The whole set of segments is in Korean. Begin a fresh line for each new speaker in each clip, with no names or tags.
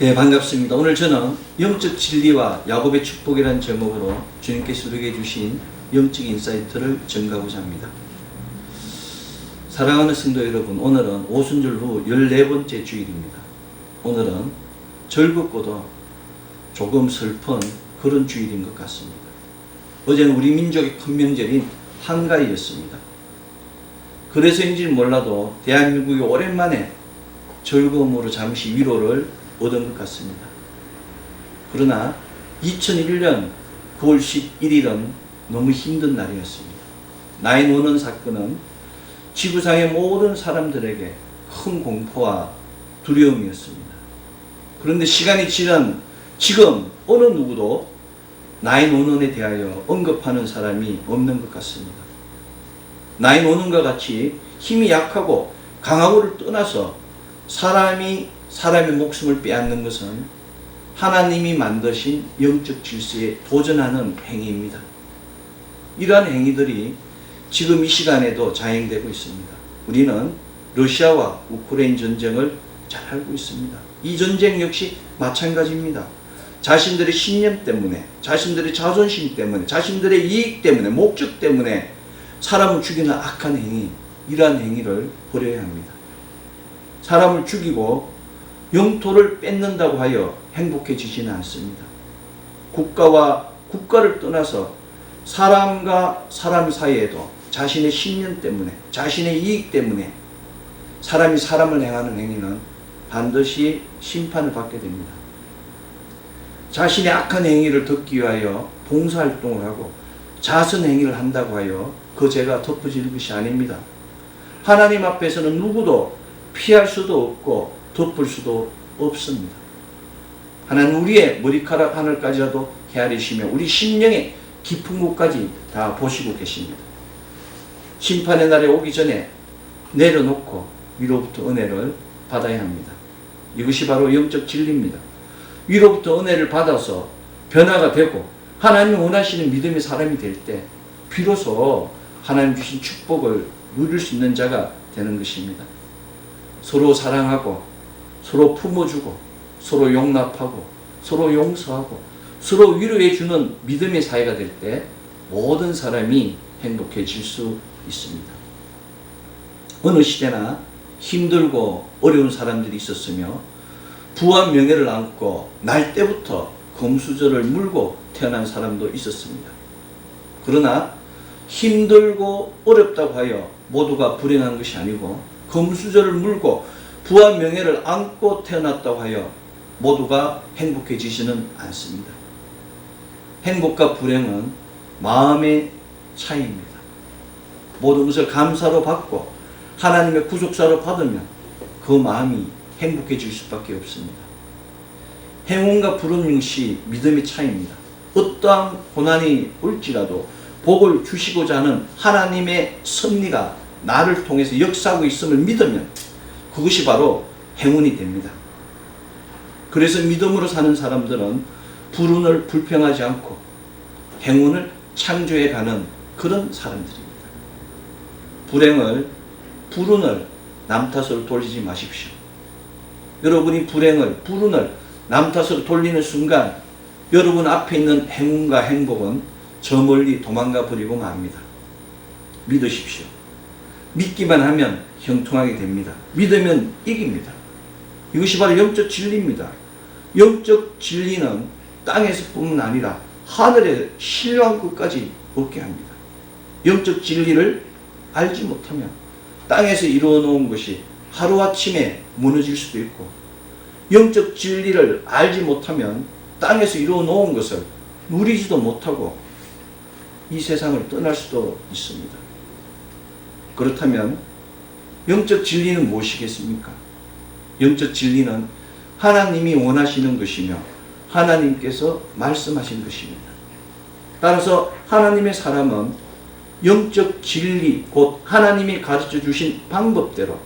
네, 반갑습니다. 오늘 저는 영적 진리와 야곱의 축복이라는 제목으로 주님께서 우리에게 주신 영적 인사이트를 전가하고자 합니다. 사랑하는 성도 여러분, 오늘은 오순절 후 14번째 주일입니다. 오늘은 즐겁고도 조금 슬픈 그런 주일인 것 같습니다. 어제는 우리 민족의 큰 명절인 한가위였습니다. 그래서인지 몰라도 대한민국이 오랜만에 즐거움으로 잠시 위로를 얻은 것 같습니다. 그러나 2001년 9월 11일은 너무 힘든 날이었습니다. 9/11 사건은 지구상의 모든 사람들에게 큰 공포와 두려움이었습니다. 그런데 시간이 지난 지금 어느 누구도 9/11에 대하여 언급하는 사람이 없는 것 같습니다. 9/11과 같이 힘이 약하고 강하고를 떠나서 사람의 목숨을 빼앗는 것은 하나님이 만드신 영적 질서에 도전하는 행위입니다. 이러한 행위들이 지금 이 시간에도 자행되고 있습니다. 우리는 러시아와 우크라이나 전쟁을 잘 알고 있습니다. 이 전쟁 역시 마찬가지입니다. 자신들의 신념 때문에, 자신들의 자존심 때문에, 자신들의 이익 때문에, 목적 때문에 사람을 죽이는 악한 행위, 이러한 행위를 버려야 합니다. 사람을 죽이고 영토를 뺏는다고 하여 행복해지지는 않습니다. 국가와 국가를 떠나서 사람과 사람 사이에도 자신의 신념 때문에, 자신의 이익 때문에 사람이 사람을 행하는 행위는 반드시 심판을 받게 됩니다. 자신의 악한 행위를 덮기 위하여 봉사활동을 하고 자선 행위를 한다고 하여 그 죄가 덮어질 것이 아닙니다. 하나님 앞에서는 누구도 피할 수도 없고 덮을 수도 없습니다. 하나님 우리의 머리카락 하늘까지라도 헤아리시며 우리 심령의 깊은 곳까지 다 보시고 계십니다. 심판의 날에 오기 전에 내려놓고 위로부터 은혜를 받아야 합니다. 이것이 바로 영적 진리입니다. 위로부터 은혜를 받아서 변화가 되고 하나님이 원하시는 믿음의 사람이 될 때 비로소 하나님 주신 축복을 누릴 수 있는 자가 되는 것입니다. 서로 사랑하고 서로 품어주고 서로 용납하고 서로 용서하고 서로 위로해주는 믿음의 사회가 될 때 모든 사람이 행복해질 수 있습니다. 어느 시대나 힘들고 어려운 사람들이 있었으며 부와 명예를 안고 날 때부터 금수저를 물고 태어난 사람도 있었습니다. 그러나 힘들고 어렵다고 하여 모두가 불행한 것이 아니고 금수저를 물고 부와 명예를 안고 태어났다고 하여 모두가 행복해지지는 않습니다. 행복과 불행은 마음의 차이입니다. 모든 것을 감사로 받고 하나님의 구속사로 받으면 그 마음이 행복해질 수밖에 없습니다. 행운과 불운 역시 믿음의 차이입니다. 어떠한 고난이 올지라도 복을 주시고자 하는 하나님의 섭리가 나를 통해서 역사하고 있음을 믿으면 그것이 바로 행운이 됩니다. 그래서 믿음으로 사는 사람들은 불운을 불평하지 않고 행운을 창조해가는 그런 사람들입니다. 불운을 남 탓으로 돌리지 마십시오. 여러분이 불운을 남 탓으로 돌리는 순간 여러분 앞에 있는 행운과 행복은 저 멀리 도망가 버리고 맙니다. 믿으십시오. 믿기만 하면 형통하게 됩니다. 믿으면 이깁니다. 이것이 바로 영적 진리입니다. 영적 진리는 땅에서뿐만 아니라 하늘에 신령한 것까지 얻게 합니다. 영적 진리를 알지 못하면 땅에서 이루어 놓은 것이 하루아침에 무너질 수도 있고 영적 진리를 알지 못하면 땅에서 이루어 놓은 것을 누리지도 못하고 이 세상을 떠날 수도 있습니다. 그렇다면 영적 진리는 무엇이겠습니까? 영적 진리는 하나님이 원하시는 것이며 하나님께서 말씀하신 것입니다. 따라서 하나님의 사람은 영적 진리 곧 하나님이 가르쳐 주신 방법대로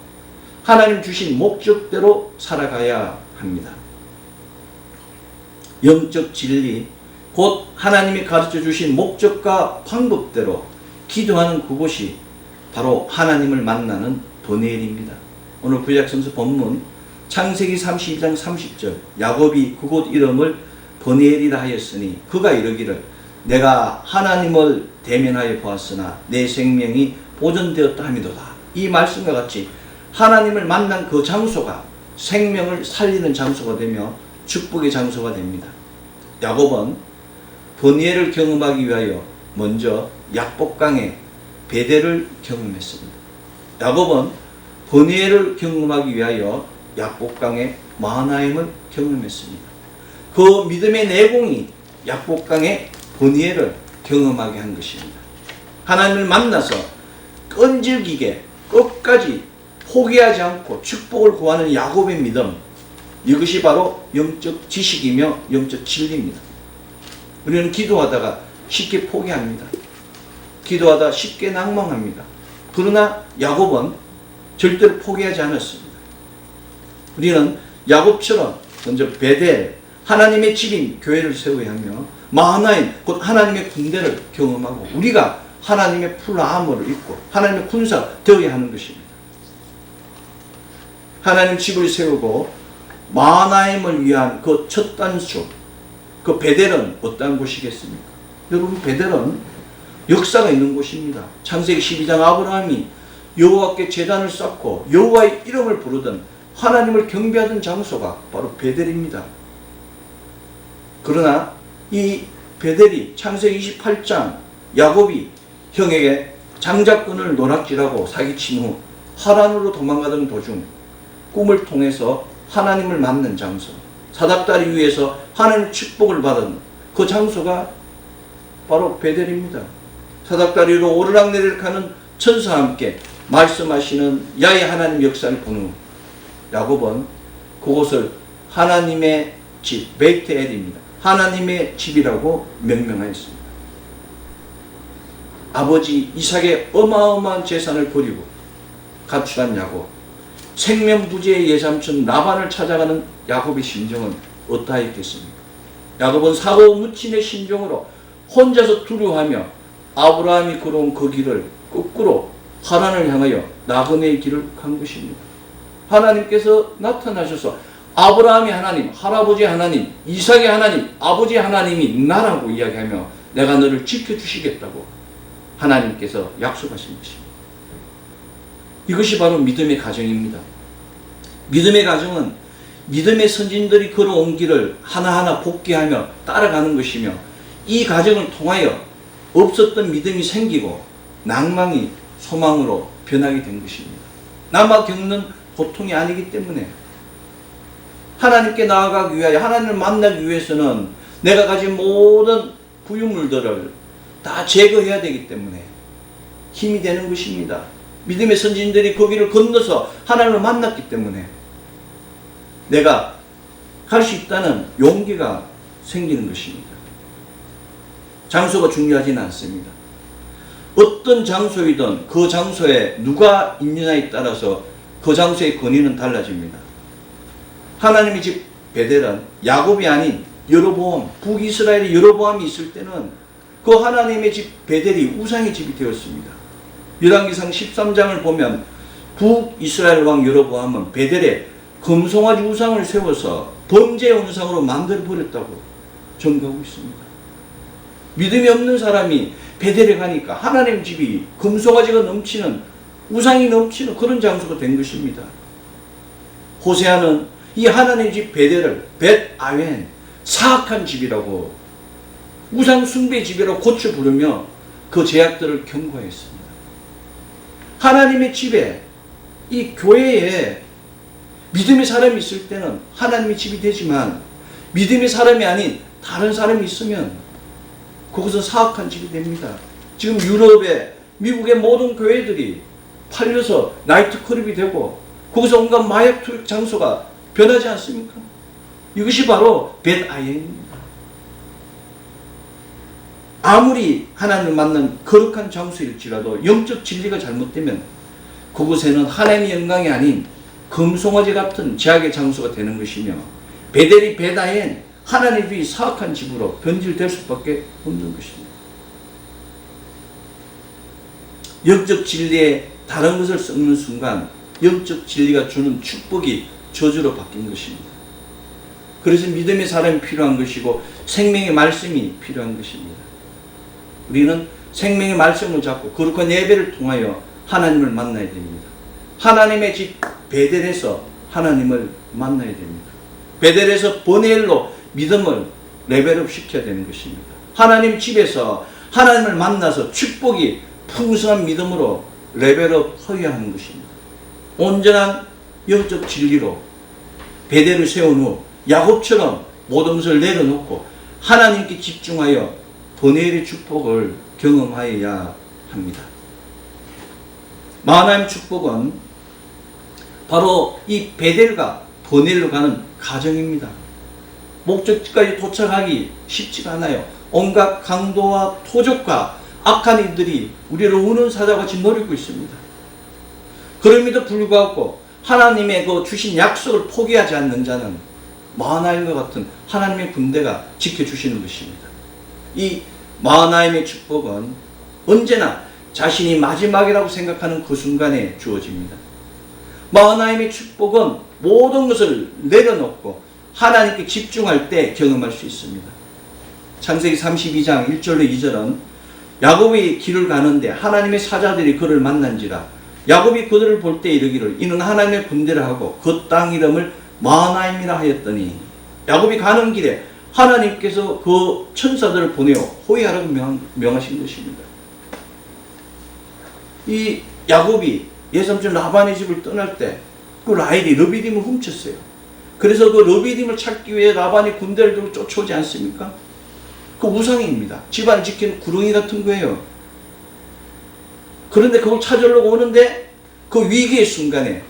하나님 주신 목적대로 살아가야 합니다. 영적 진리 곧 하나님이 가르쳐 주신 목적과 방법대로 기도하는 그곳이 바로 하나님을 만나는 도네엘입니다. 오늘 구약 성서 본문 창세기 32장 30절 야곱이 그곳 이름을 버니엘이라 하였으니 그가 이르기를 내가 하나님을 대면하여 보았으나 내 생명이 보존되었다 하미도다. 이 말씀과 같이 하나님을 만난 그 장소가 생명을 살리는 장소가 되며 축복의 장소가 됩니다. 야곱은 버니엘을 경험하기 위하여 먼저 약복강의 베델을 경험했습니다. 야곱은 버니엘을 경험하기 위하여 약복강의 마하나임을 경험했습니다. 그 믿음의 내공이 약복강의 버니엘을 경험하게 한 것입니다. 하나님을 만나서 끈질기게 끝까지 포기하지 않고 축복을 구하는 야곱의 믿음, 이것이 바로 영적 지식이며 영적 진리입니다. 우리는 기도하다가 쉽게 포기합니다. 기도하다 쉽게 낭망합니다. 그러나 야곱은 절대로 포기하지 않았습니다. 우리는 야곱처럼 먼저 베델, 하나님의 집인 교회를 세워야 하며 마하나임, 곧 하나님의 군대를 경험하고 우리가 하나님의 풀아모를 입고 하나님의 군사가 되어야 하는 것입니다. 하나님 집을 세우고 마하나임을 위한 그 첫 단수, 그 베델은 어떠한 곳이겠습니까? 여러분, 베델은 역사가 있는 곳입니다. 창세기 12장 아브라함이 여호와께 제단을 쌓고 여호와의 이름을 부르던 하나님을 경배하던 장소가 바로 베델입니다. 그러나 이 베델이 창세기 28장 야곱이 형에게 장자꾼을 노략질하고 사기친 후 하란으로 도망가던 도중 꿈을 통해서 하나님을 만난 장소, 사닥다리 위에서 하나님의 축복을 받은 그 장소가 바로 베델입니다. 사닥다리로 오르락내리락 하는 천사와 함께 말씀하시는 야훼 하나님 역사를 본 후 야곱은 그곳을 하나님의 집, 베이트엘입니다. 하나님의 집이라고 명명하였습니다. 아버지 이삭의 어마어마한 재산을 버리고 가출한 야곱, 생명부지의 예삼촌 라반을 찾아가는 야곱의 심정은 어떠하였겠습니까? 야곱은 사고무친의 심정으로 혼자서 두려워하며 아브라함이 걸어온 그 길을 거꾸로 하란을 향하여 나그네의 길을 간 것입니다. 하나님께서 나타나셔서 아브라함의 하나님, 할아버지 하나님, 이삭의 하나님, 아버지 하나님이 나라고 이야기하며 내가 너를 지켜주시겠다고 하나님께서 약속하신 것입니다. 이것이 바로 믿음의 가정입니다. 믿음의 가정은 믿음의 선진들이 걸어온 길을 하나하나 복귀하며 따라가는 것이며 이 가정을 통하여 없었던 믿음이 생기고 낭망이 소망으로 변하게 된 것입니다. 남아 겪는 고통이 아니기 때문에 하나님께 나아가기 위하여 하나님을 만나기 위해서는 내가 가진 모든 부유물들을 다 제거해야 되기 때문에 힘이 되는 것입니다. 믿음의 선진들이 거기를 건너서 하나님을 만났기 때문에 내가 갈 수 있다는 용기가 생기는 것입니다. 장소가 중요하지는 않습니다. 어떤 장소이든 그 장소에 누가 있느냐에 따라서 그 장소의 권위는 달라집니다. 하나님의 집 베델은 야곱이 아닌 여로보암, 북이스라엘의 여로보암이 있을 때는 그 하나님의 집 베델이 우상의 집이 되었습니다. 열왕기상 13장을 보면 북이스라엘 왕 여로보암은 베델에 금송아지 우상을 세워서 범죄의 원상으로 만들어버렸다고 전가하고 있습니다. 믿음이 없는 사람이 베델에 가니까 하나님 집이 금송아지가 넘치는, 우상이 넘치는 그런 장소가 된 것입니다. 호세아는 이 하나님 집 베델을 벳아웬, 사악한 집이라고, 우상 숭배 집이라고 고쳐 부르며 그 죄악들을 경고했습니다. 하나님의 집에, 이 교회에 믿음의 사람이 있을 때는 하나님의 집이 되지만 믿음의 사람이 아닌 다른 사람이 있으면 그것은 사악한 집이 됩니다. 지금 유럽의, 미국의 모든 교회들이 팔려서 나이트클럽이 되고 거기서 온갖 마약 투약 장소가 변하지 않습니까? 이것이 바로 벳아웬입니다. 아무리 하나님을 만난 거룩한 장소일지라도 영적 진리가 잘못되면 그곳에는 하나님의 영광이 아닌 금송아지 같은 죄악의 장소가 되는 것이며 베델이 벳아웬, 하나님이 사악한 집으로 변질될 수밖에 없는 것입니다. 영적 진리에 다른 것을 섞는 순간 영적 진리가 주는 축복이 저주로 바뀐 것입니다. 그래서 믿음의 사람이 필요한 것이고 생명의 말씀이 필요한 것입니다. 우리는 생명의 말씀을 잡고 거룩한 예배를 통하여 하나님을 만나야 됩니다. 하나님의 집 베델에서 하나님을 만나야 됩니다. 베델에서 보넬로 믿음을 레벨업 시켜야 되는 것입니다. 하나님 집에서 하나님을 만나서 축복이 풍성한 믿음으로 레벨업 하여야 하는 것입니다. 온전한 영적 진리로 베델을 세운 후 야곱처럼 모든 것을 내려놓고 하나님께 집중하여 보넬의 축복을 경험하여야 합니다. 마하나임 축복은 바로 이 베델과 보넬로 가는 과정입니다. 목적지까지 도착하기 쉽지가 않아요. 온갖 강도와 토적과 악한 이들이 우리를 우는 사자같이 노리고 있습니다. 그럼에도 불구하고 하나님의 그 주신 약속을 포기하지 않는 자는 마하나임과 같은 하나님의 군대가 지켜주시는 것입니다. 이 마하나임의 축복은 언제나 자신이 마지막이라고 생각하는 그 순간에 주어집니다. 마하나임의 축복은 모든 것을 내려놓고 하나님께 집중할 때 경험할 수 있습니다. 창세기 32장 1절로 2절은 야곱이 길을 가는데 하나님의 사자들이 그를 만난지라 야곱이 그들을 볼 때 이르기를 이는 하나님의 군대를 하고 그 땅 이름을 마하나임이라 하였더니 야곱이 가는 길에 하나님께서 그 천사들을 보내어 호위하라고 명하신 것입니다. 이 야곱이 예삼촌 라반의 집을 떠날 때 그 라헬이 르비딤을 훔쳤어요. 그래서 그 르비딤을 찾기 위해 라반이 군대를 들고 쫓아오지 않습니까? 그 우상입니다. 집안을 지키는 구렁이 같은 거예요. 그런데 그걸 찾으려고 오는데 그 위기의 순간에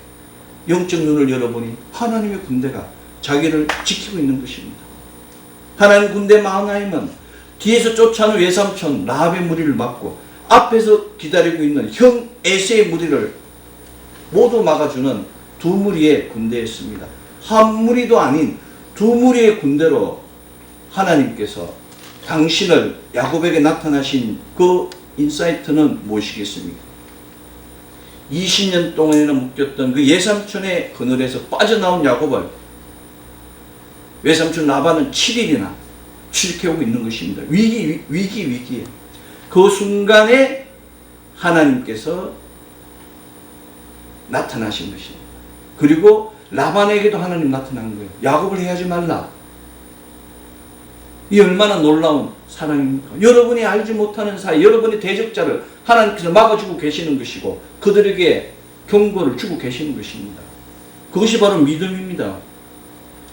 영적 눈을 열어보니 하나님의 군대가 자기를 지키고 있는 것입니다. 하나님 군대 마하나임은 뒤에서 쫓아오는 외삼촌 라합의 무리를 막고 앞에서 기다리고 있는 형 에세의 무리를 모두 막아주는 두 무리의 군대였습니다. 한 무리도 아닌 두 무리의 군대로 하나님께서 당신을 야곱에게 나타나신 그 인사이트는 무엇이겠습니까? 20년 동안이나 묶였던 그 예삼촌의 그늘에서 빠져나온 야곱을 외삼촌 라반은 7일이나 추적해오고 있는 것입니다. 위기에. 그 순간에 하나님께서 나타나신 것입니다. 그리고 라반에게도 하나님 나타난 거예요. 야곱을 해하지 말라. 이 얼마나 놀라운 사랑입니까? 여러분이 알지 못하는 사이 여러분의 대적자를 하나님께서 막아주고 계시는 것이고 그들에게 경고를 주고 계시는 것입니다. 그것이 바로 믿음입니다.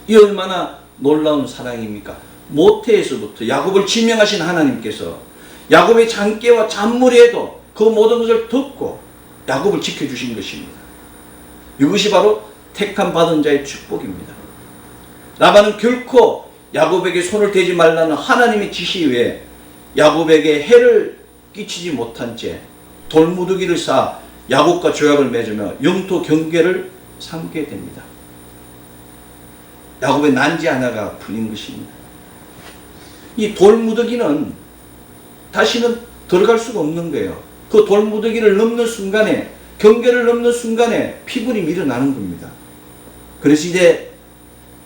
이 얼마나 놀라운 사랑입니까? 모태에서부터 야곱을 지명하신 하나님께서 야곱의 장깨와 잔물에도 그 모든 것을 듣고 야곱을 지켜주신 것입니다. 이것이 바로 택함 받은 자의 축복입니다. 라반은 결코 야곱에게 손을 대지 말라는 하나님의 지시 외에 야곱에게 해를 끼치지 못한 채 돌무더기를 쌓아 야곱과 조약을 맺으며 영토 경계를 삼게 됩니다. 야곱의 난지 하나가 풀린 것입니다. 이 돌무더기는 다시는 들어갈 수가 없는 거예요. 그 돌무더기를 넘는 순간에 경계를 넘는 순간에 피곤이 일어나는 겁니다. 그래서 이제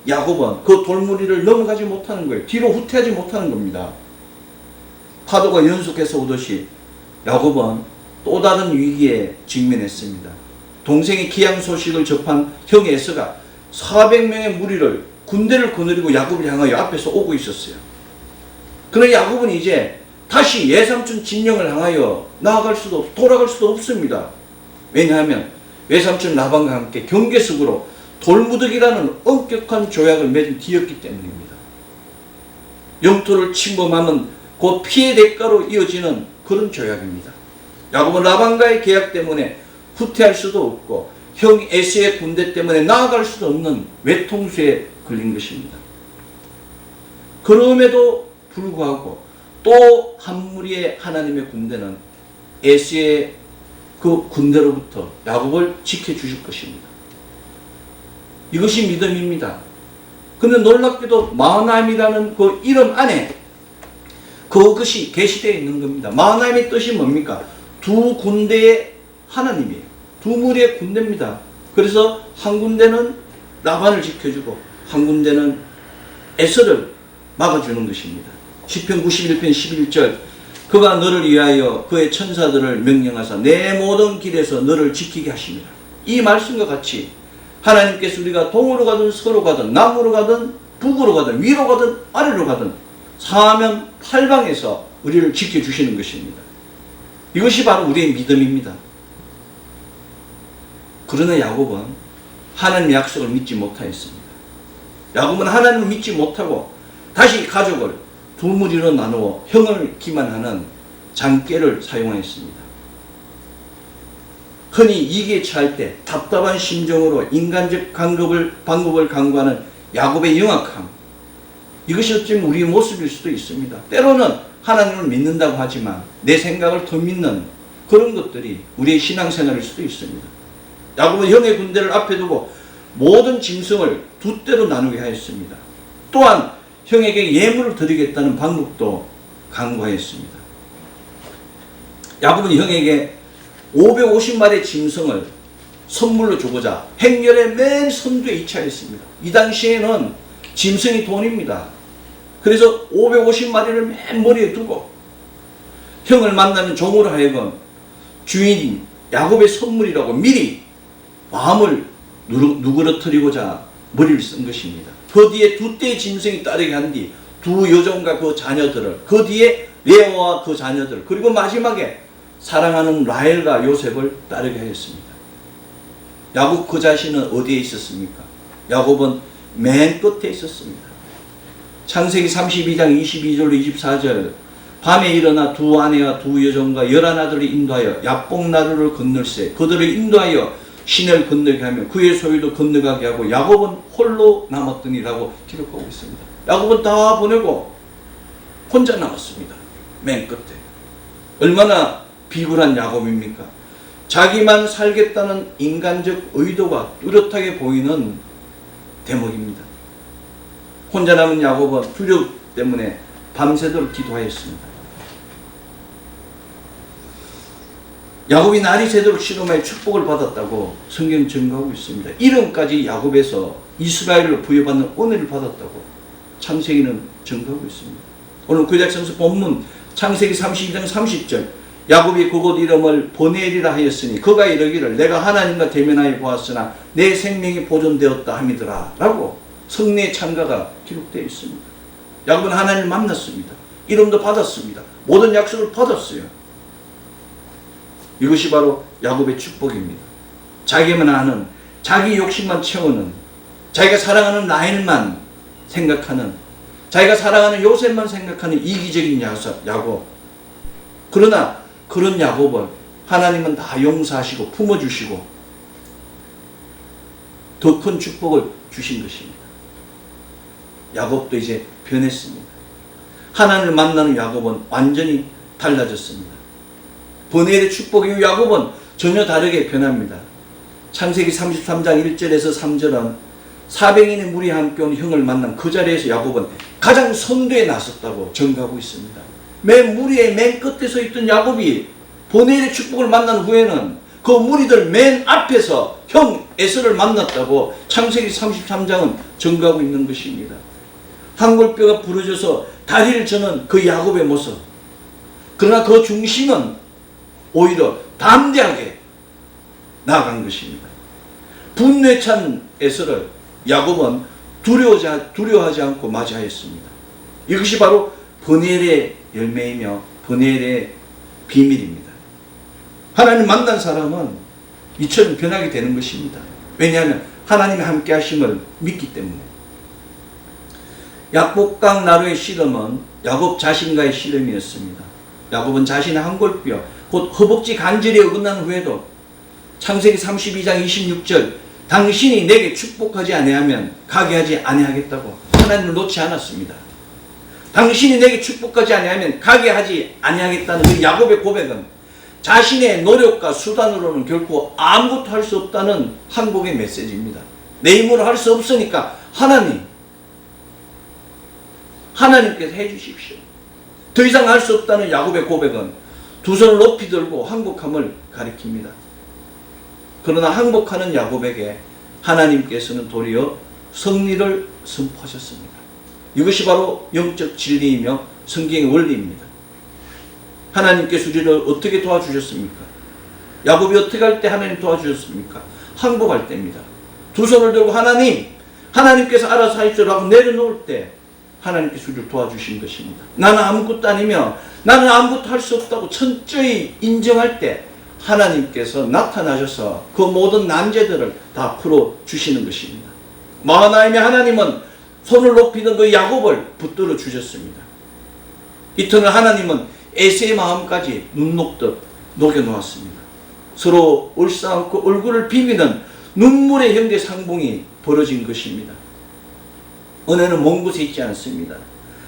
야곱은 그 돌무리를 넘어가지 못하는 거예요. 뒤로 후퇴하지 못하는 겁니다. 파도가 연속해서 오듯이 야곱은 또 다른 위기에 직면했습니다. 동생의 기양 소식을 접한 형 에서가 400명의 무리를 군대를 거느리고 야곱을 향하여 앞에서 오고 있었어요. 그러나 야곱은 이제 다시 예삼촌 진영을 향하여 돌아갈 수도 없습니다. 왜냐하면 외삼촌 라반과 함께 경계 속으로 돌무더기라는 엄격한 조약을 맺은 뒤였기 때문입니다. 영토를 침범하면 곧 피해 대가로 이어지는 그런 조약입니다. 야곱은 라반과의 계약 때문에 후퇴할 수도 없고 형 에서의 군대 때문에 나아갈 수도 없는 외통수에 걸린 것입니다. 그럼에도 불구하고 또 한 무리의 하나님의 군대는 에서의 그 군대로부터 야곱을 지켜주실 것입니다. 이것이 믿음입니다. 근데 놀랍게도 마하나임이라는 그 이름 안에 그것이 계시되어 있는 겁니다. 마하나임의 뜻이 뭡니까? 두 군대의 하나님이에요. 두 무리의 군대입니다. 그래서 한 군대는 라반을 지켜주고 한 군데는 에서를 막아주는 것입니다. 시편 91편 11절 그가 너를 위하여 그의 천사들을 명령하사 내 모든 길에서 너를 지키게 하십니다. 이 말씀과 같이 하나님께서 우리가 동으로 가든 서로 가든 남으로 가든 북으로 가든 위로 가든 아래로 가든 사면 팔방에서 우리를 지켜주시는 것입니다. 이것이 바로 우리의 믿음입니다. 그러나 야곱은 하나님의 약속을 믿지 못하였습니다. 야곱은 하나님을 믿지 못하고 다시 가족을 두 무리로 나누어 형을 기만하는 장깨를 사용하였습니다. 흔히 이기에 처할 때 답답한 심정으로 인간적 방법을 강구하는 야곱의 영악함, 이것이 어쩌면 우리의 모습일 수도 있습니다. 때로는 하나님을 믿는다고 하지만 내 생각을 더 믿는 그런 것들이 우리의 신앙생활일 수도 있습니다. 야곱은 형의 군대를 앞에 두고 모든 짐승을 두 떼로 나누게 하였습니다. 또한 형에게 예물을 드리겠다는 방법도 강구하였습니다. 야곱은 형에게 550마리의 짐승을 선물로 주고자 행렬의 맨 선두에 이차했습니다. 이 당시에는 짐승이 돈입니다. 그래서 550마리를 맨 머리에 두고 형을 만나는 종으로 하여금 주인인 야곱의 선물이라고 미리 마음을 누그러뜨리고자 머리를 쓴 것입니다. 그 뒤에 두 떼의 짐승이 따르게 한 뒤 두 여종과 그 자녀들을, 그 뒤에 레아와 그 자녀들, 그리고 마지막에 사랑하는 라헬과 요셉을 따르게 하였습니다. 야곱 그 자신은 어디에 있었습니까? 야곱은 맨 끝에 있었습니다. 창세기 32장 22절로 24절 밤에 일어나 두 아내와 두 여종과 11아들을 인도하여 야복 나루를 건널세 그들을 인도하여 시내를 건너게 하며 그의 소유도 건너가게 하고 야곱은 홀로 남았더니라고 기록하고 있습니다. 야곱은 다 보내고 혼자 남았습니다. 맨 끝에. 얼마나 비굴한 야곱입니까? 자기만 살겠다는 인간적 의도가 뚜렷하게 보이는 대목입니다. 혼자 남은 야곱은 두려움 때문에 밤새도록 기도하였습니다. 야곱이 날이 새도록 실험하여 축복을 받았다고 성경 증거하고 있습니다. 이름까지 야곱에서 이스라엘로 부여받는 은혜를 받았다고 창세기는 증거하고 있습니다. 오늘 구약성서 본문 창세기 32장 30절 야곱이 그곳 이름을 보넬이라 하였으니 그가 이르기를 내가 하나님과 대면하여 보았으나 내 생명이 보존되었다 함이더라 라고 성례의 찬가가 기록되어 있습니다. 야곱은 하나님을 만났습니다. 이름도 받았습니다. 모든 약속을 받았어요. 이것이 바로 야곱의 축복입니다. 자기만 아는, 자기 욕심만 채우는, 자기가 사랑하는 라헬만 생각하는, 자기가 사랑하는 요셉만 생각하는 이기적인 야곱. 그러나 그런 야곱을 하나님은 다 용서하시고 품어주시고 더 큰 축복을 주신 것입니다. 야곱도 이제 변했습니다. 하나님을 만나는 야곱은 완전히 달라졌습니다. 보넬의 축복 이후 야곱은 전혀 다르게 변합니다. 창세기 33장 1절에서 3절은 400인의 무리와 함께 온 형을 만난 그 자리에서 야곱은 가장 선두에 나섰다고 증거하고 있습니다. 맨 무리의 맨 끝에 서 있던 야곱이 보넬의 축복을 만난 후에는 그 무리들 맨 앞에서 형 에서를 만났다고 창세기 33장은 증거하고 있는 것입니다. 한골뼈가 부러져서 다리를 저는 그 야곱의 모습. 그러나 그 중심은 오히려 담대하게 나아간 것입니다. 분노에 찬 에서를 야곱은 두려워하지 않고 맞이하였습니다. 이것이 바로 보넬의 열매이며 보넬의 비밀입니다. 하나님 만난 사람은 이처럼 변하게 되는 것입니다. 왜냐하면 하나님의 함께 하심을 믿기 때문에. 야복강 나루의 씨름은 야곱 자신과의 씨름이었습니다. 야곱은 자신의 한골뼈 곧 허벅지 관절이 어긋난 후에도 창세기 32장 26절 당신이 내게 축복하지 아니하면 가게 하지 아니하겠다고 하나님을 놓지 않았습니다. 당신이 내게 축복하지 아니하면 가게 하지 아니하겠다는 그 야곱의 고백은 자신의 노력과 수단으로는 결코 아무것도 할 수 없다는 한국의 메시지입니다. 내 힘으로 할 수 없으니까 하나님께서 해주십시오. 더 이상 할 수 없다는 야곱의 고백은 두 손을 높이 들고 항복함을 가리킵니다. 그러나 항복하는 야곱에게 하나님께서는 도리어 승리를 선포하셨습니다. 이것이 바로 영적 진리이며 성경의 원리입니다. 하나님께서 우리를 어떻게 도와주셨습니까? 야곱이 어떻게 할 때 하나님 도와주셨습니까? 항복할 때입니다. 두 손을 들고 하나님께서 알아서 하십시오 하고 내려놓을 때 하나님께서 우리를 도와주신 것입니다. 나는 아무것도 아니며 나는 아무것도 할 수 없다고 철저히 인정할 때 하나님께서 나타나셔서 그 모든 난제들을 다 풀어주시는 것입니다. 마하나임의 하나님은 손을 높이던 그 야곱을 붙들어 주셨습니다. 이튿날 하나님은 에세의 마음까지 눈 녹듯 녹여놓았습니다. 서로 얼싸안고 얼굴을 비비는 눈물의 형제 상봉이 벌어진 것입니다. 은혜는 먼 곳에 있지 않습니다.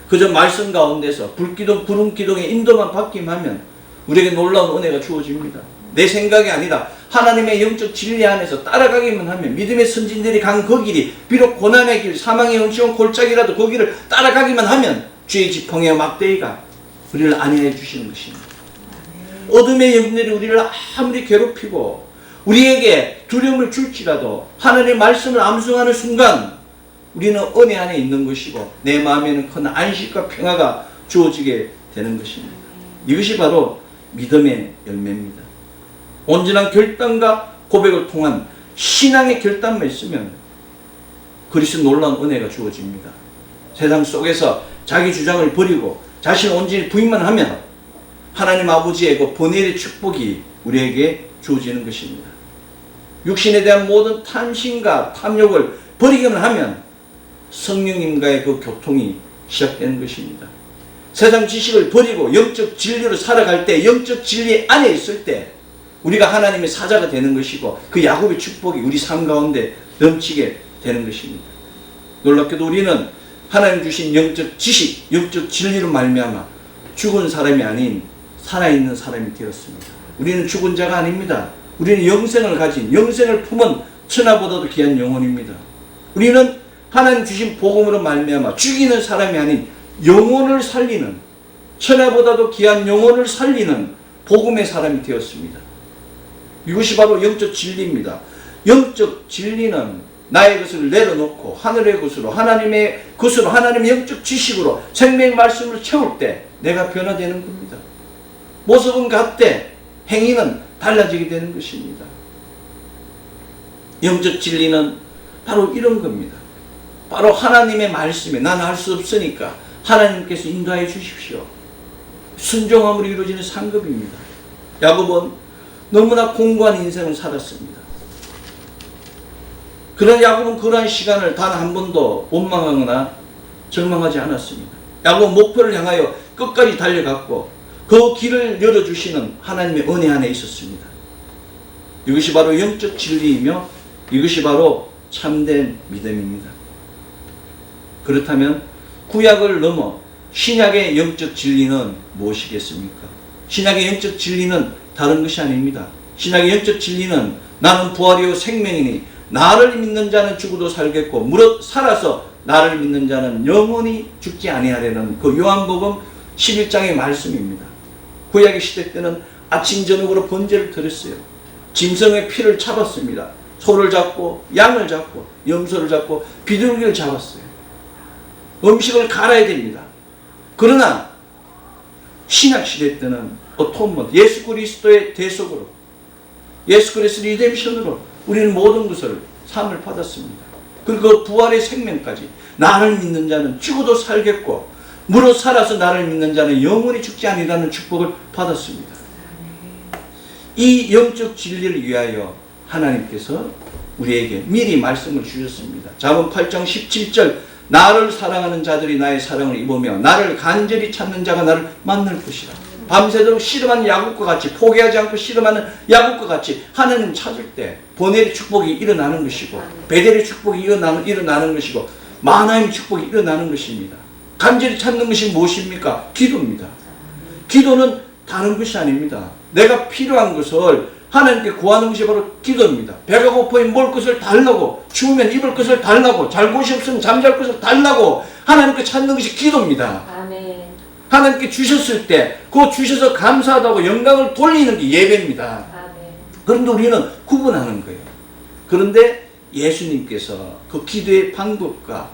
그저 말씀 가운데서 불기둥 구름기둥의 인도만 받기만 하면 우리에게 놀라운 은혜가 주어집니다. 내 생각이 아니라 하나님의 영적 진리 안에서 따라가기만 하면 믿음의 선진들이 간 그 길이 비록 고난의 길 사망의 음침한 골짜기라도 그 길을 따라가기만 하면 죄의 지팡이와 막대기가 우리를 안위해 주시는 것입니다. 어둠의 영들이 우리를 아무리 괴롭히고 우리에게 두려움을 줄지라도 하나님의 말씀을 암송하는 순간 우리는 은혜 안에 있는 것이고 내 마음에는 큰 안식과 평화가 주어지게 되는 것입니다. 이것이 바로 믿음의 열매입니다. 온전한 결단과 고백을 통한 신앙의 결단만 있으면 그리스도 놀라운 은혜가 주어집니다. 세상 속에서 자기 주장을 버리고 자신을 온전히 부인만 하면 하나님 아버지의 그 번뇌의 축복이 우리에게 주어지는 것입니다. 육신에 대한 모든 탐심과 탐욕을 버리기만 하면 성령님과의 그 교통이 시작되는 것입니다. 세상 지식을 버리고 영적 진리로 살아갈 때, 영적 진리 안에 있을 때 우리가 하나님의 사자가 되는 것이고 그 야곱의 축복이 우리 삶 가운데 넘치게 되는 것입니다. 놀랍게도 우리는 하나님 주신 영적 지식, 영적 진리로 말미암아 죽은 사람이 아닌 살아있는 사람이 되었습니다. 우리는 죽은 자가 아닙니다. 우리는 영생을 가진, 영생을 품은 천하보다도 귀한 영혼입니다. 우리는 하나님 주신 복음으로 말미암아 죽이는 사람이 아닌 영혼을 살리는, 천하보다도 귀한 영혼을 살리는 복음의 사람이 되었습니다. 이것이 바로 영적 진리입니다. 영적 진리는 나의 것을 내려놓고 하늘의 것으로, 하나님의 것으로, 하나님의 영적 지식으로 생명의 말씀을 채울 때 내가 변화되는 겁니다. 모습은 같되 행위는 달라지게 되는 것입니다. 영적 진리는 바로 이런 겁니다. 바로 하나님의 말씀에 나는 할 수 없으니까 하나님께서 인도하여 주십시오. 순종함으로 이루어지는 상급입니다. 야곱은 너무나 공고한 인생을 살았습니다. 그러나 야곱은 그러한 시간을 단 한 번도 원망하거나 절망하지 않았습니다. 야곱은 목표를 향하여 끝까지 달려갔고 그 길을 열어주시는 하나님의 은혜 안에 있었습니다. 이것이 바로 영적 진리이며 이것이 바로 참된 믿음입니다. 그렇다면 구약을 넘어 신약의 영적 진리는 무엇이겠습니까? 신약의 영적 진리는 다른 것이 아닙니다. 신약의 영적 진리는 나는 부활이요 생명이니 나를 믿는 자는 죽어도 살겠고 무릇 살아서 나를 믿는 자는 영원히 죽지 아니하리라는 그 요한복음 11장의 말씀입니다. 구약의 시대 때는 아침 저녁으로 번제를 드렸어요. 짐승의 피를 잡았습니다. 소를 잡고 양을 잡고 염소를 잡고 비둘기를 잡았어요. 음식을 갈아야 됩니다. 그러나 신약 시대 때는 어토먼트, 예수 그리스도의 대속으로, 예수 그리스도 리뎀션으로 우리는 모든 것을 삶을 받았습니다. 그리고 그 부활의 생명까지 나를 믿는 자는 죽어도 살겠고 무릇 살아서 나를 믿는 자는 영원히 죽지 아니라는 축복을 받았습니다. 이 영적 진리를 위하여 하나님께서 우리에게 미리 말씀을 주셨습니다. 잠언 8장 17절 나를 사랑하는 자들이 나의 사랑을 입으며 나를 간절히 찾는 자가 나를 만날 것이라. 밤새도록 씨름하는 야곱과 같이, 포기하지 않고 씨름하는 야곱과 같이 하나님 찾을 때 보넬의 축복이 일어나는 것이고 베델의 축복이 일어나는 것이고 마하나임의 축복이 일어나는 것입니다. 간절히 찾는 것이 무엇입니까? 기도입니다. 기도는 다른 것이 아닙니다. 내가 필요한 것을 하나님께 구하는 것이 바로 기도입니다. 배가 고프면 먹을 것을 달라고, 추우면 입을 것을 달라고, 잘 곳이 없으면 잠잘 것을 달라고 하나님께 찾는 것이 기도입니다.
아멘.
하나님께 주셨을 때 그 주셔서 감사하다고 영광을 돌리는 게 예배입니다.
아멘.
그런데 우리는 구분하는 거예요. 그런데 예수님께서 그 기도의 방법과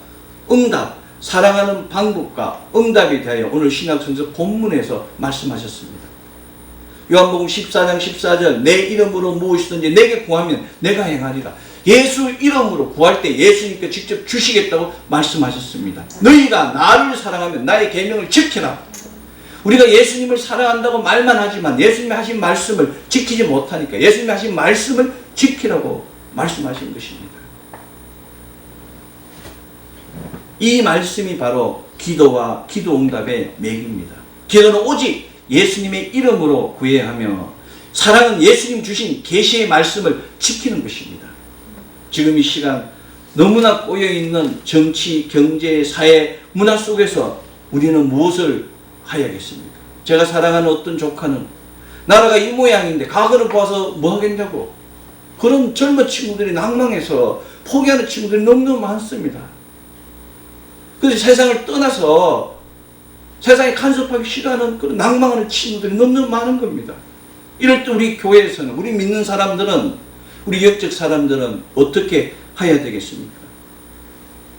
응답, 사랑하는 방법과 응답에 대하여 오늘 신약성서 본문에서 말씀하셨습니다. 요한복음 14장 14절 내 이름으로 무엇이든지 내게 구하면 내가 행하리라. 예수 이름으로 구할 때 예수님께 직접 주시겠다고 말씀하셨습니다. 너희가 나를 사랑하면 나의 계명을 지키라. 우리가 예수님을 사랑한다고 말만 하지만 예수님이 하신 말씀을 지키지 못하니까 예수님이 하신 말씀을 지키라고 말씀하신 것입니다. 이 말씀이 바로 기도와 기도 응답의 맥입니다. 기도는 오직 예수님의 이름으로 구해야 하며 사랑은 예수님 주신 계시의 말씀을 지키는 것입니다. 지금 이 시간 너무나 꼬여있는 정치, 경제, 사회, 문화 속에서 우리는 무엇을 해야겠습니까? 제가 사랑하는 어떤 조카는 나라가 이 모양인데 과거를 봐서 뭐 하겠냐고 그런 젊은 친구들이 낭망해서 포기하는 친구들이 너무너무 많습니다. 그래서 세상을 떠나서 세상에 간섭하기 싫어하는 그런 낭망하는 친구들이 너무너무 많은 겁니다. 이럴 때 우리 교회에서는 우리 믿는 사람들은 우리 영적 사람들은 어떻게 해야 되겠습니까?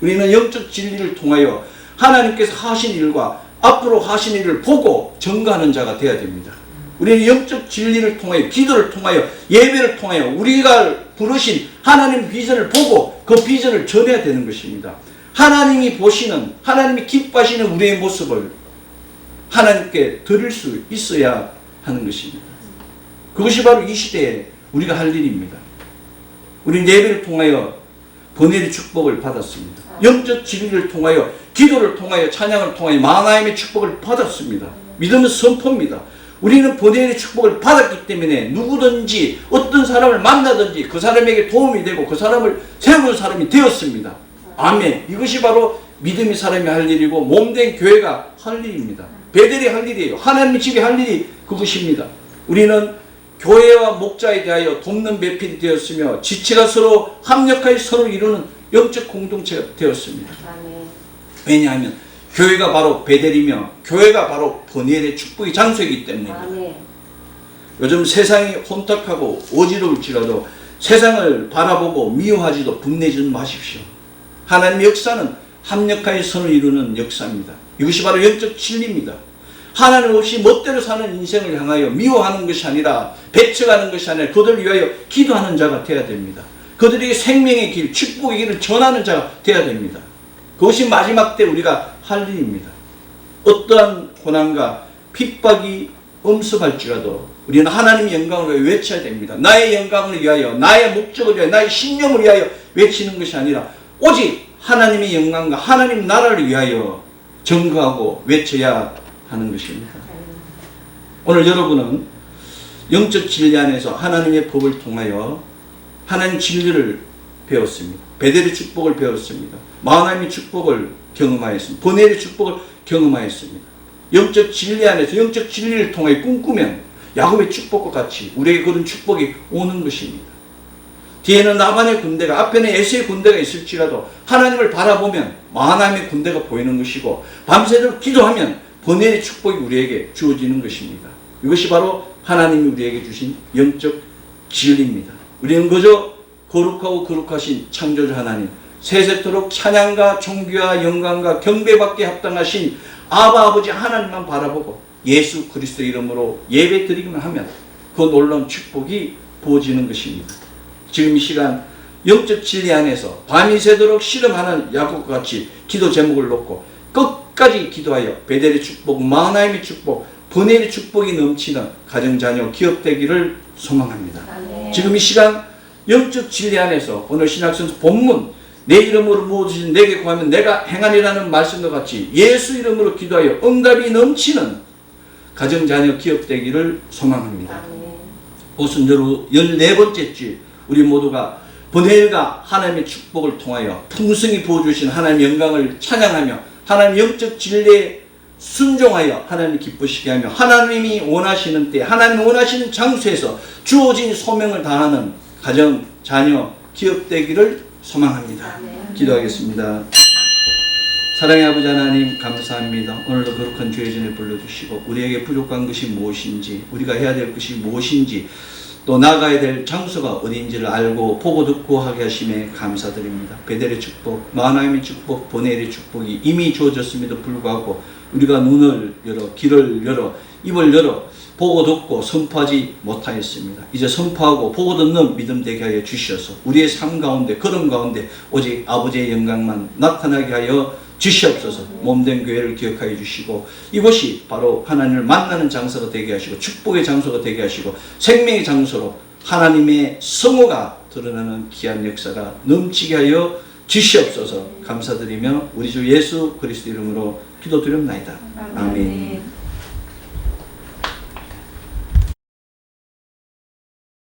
우리는 영적 진리를 통하여 하나님께서 하신 일과 앞으로 하신 일을 보고 증거하는 자가 되어야 됩니다. 우리는 영적 진리를 통하여 기도를 통하여 예배를 통하여 우리가 부르신 하나님 비전을 보고 그 비전을 전해야 되는 것입니다. 하나님이 보시는 하나님이 기뻐하시는 우리의 모습을 하나님께 드릴 수 있어야 하는 것입니다. 그것이 바로 이 시대에 우리가 할 일입니다. 우리는 예배를 통하여 번뇌의 축복을 받았습니다. 영적 진리를 통하여 기도를 통하여 찬양을 통하여 하나님의 축복을 받았습니다. 믿음은 선포입니다. 우리는 번뇌의 축복을 받았기 때문에 누구든지 어떤 사람을 만나든지 그 사람에게 도움이 되고 그 사람을 세우는 사람이 되었습니다. 아멘. 이것이 바로 믿음의 사람이 할 일이고 몸된 교회가 할 일입니다. 베델이 할 일이에요. 하나님의 집이 할 일이 그것입니다. 우리는 교회와 목자에 대하여 돕는 배필이 되었으며 지체가 서로 합력하여 서로 이루는 영적 공동체가 되었습니다. 왜냐하면 교회가 바로 베델이며 교회가 바로 번뇌의 축복의 장소이기 때문입니다. 요즘 세상이 혼탁하고 어지러울지라도 세상을 바라보고 미워하지도 분내지 마십시오. 하나님의 역사는 합력하여 선을 이루는 역사입니다. 이것이 바로 영적 진리입니다. 하나님 없이 멋대로 사는 인생을 향하여 미워하는 것이 아니라 배척하는 것이 아니라 그들을 위하여 기도하는 자가 되어야 됩니다. 그들에게 생명의 길, 축복의 길을 전하는 자가 되어야 됩니다. 그것이 마지막 때 우리가 할 일입니다. 어떠한 고난과 핍박이 엄습할지라도 우리는 하나님의 영광을 위하여 외쳐야 됩니다. 나의 영광을 위하여, 나의 목적을 위하여, 나의 신념을 위하여 외치는 것이 아니라 오직 하나님의 영광과 하나님 나라를 위하여 증거하고 외쳐야 하는 것입니다. 오늘 여러분은 영적 진리 안에서 하나님의 법을 통하여 하나님 진리를 배웠습니다. 베델의 축복을 배웠습니다. 하나님의 축복을 경험하였습니다. 번뇌의 축복을 경험하였습니다. 영적 진리 안에서 영적 진리를 통해 꿈꾸면 야곱의 축복과 같이 우리에게 그런 축복이 오는 것입니다. 뒤에는 나반의 군대가 앞에는 에서의 군대가 있을지라도 하나님을 바라보면 하나님의 군대가 보이는 것이고 밤새도록 기도하면 번뇌의 축복이 우리에게 주어지는 것입니다. 이것이 바로 하나님이 우리에게 주신 영적 진리입니다. 우리는 그저 거룩하고 거룩하신 창조주 하나님, 세세토록 찬양과 존귀와 영광과 경배받게 합당하신 아바 아버지 하나님만 바라보고 예수 그리스도 이름으로 예배 드리기만 하면 그 놀라운 축복이 부어지는 것입니다. 지금 이 시간 영적 진리 안에서 밤이 새도록 실험하는 야곱과 같이 기도 제목을 놓고 끝까지 기도하여 베델의 축복, 하나님의 축복, 번뇌의 축복이 넘치는 가정, 자녀, 기업 되기를 소망합니다. 지금 이 시간 영적 진리 안에서 오늘 신약성서 본문 내 이름으로 무엇이든 내게 구하면 내가 행하리라는 말씀과 같이 예수 이름으로 기도하여 응답이 넘치는 가정, 자녀, 기업 되기를 소망합니다. 오순절 14번째 주 우리 모두가 번뇌가 하나님의 축복을 통하여 풍성히 부어주신 하나님의 영광을 찬양하며 하나님 영적 진리에 순종하여 하나님 기쁘시게 하며 하나님이 원하시는 때 하나님이 원하시는 장소에서 주어진 소명을 다하는 가정, 자녀, 기업 되기를 소망합니다. 기도하겠습니다. 사랑의 아버지 하나님 감사합니다. 오늘도 거룩한 주의 전에 불러주시고 우리에게 부족한 것이 무엇인지 우리가 해야 될 것이 무엇인지 또 나가야 될 장소가 어디인지를 알고 보고 듣고 하게 하심에 감사드립니다. 베델의 축복, 마하나임의 축복, 보넬의 축복이 이미 주어졌음에도 불구하고 우리가 눈을 열어, 귀를 열어, 입을 열어 보고 듣고 선포하지 못하였습니다. 이제 선포하고 보고 듣는 믿음 되게 하여 주셔서 우리의 삶 가운데, 걸음 가운데 오직 아버지의 영광만 나타나게 하여 주시옵소서. 몸된 교회를 기억하여 주시고 이곳이 바로 하나님을 만나는 장소가 되게 하시고 축복의 장소가 되게 하시고 생명의 장소로 하나님의 성호가 드러나는 귀한 역사가 넘치게 하여 주시옵소서. 감사드리며 우리 주 예수 그리스도 이름으로 기도드립나이다. 아멘.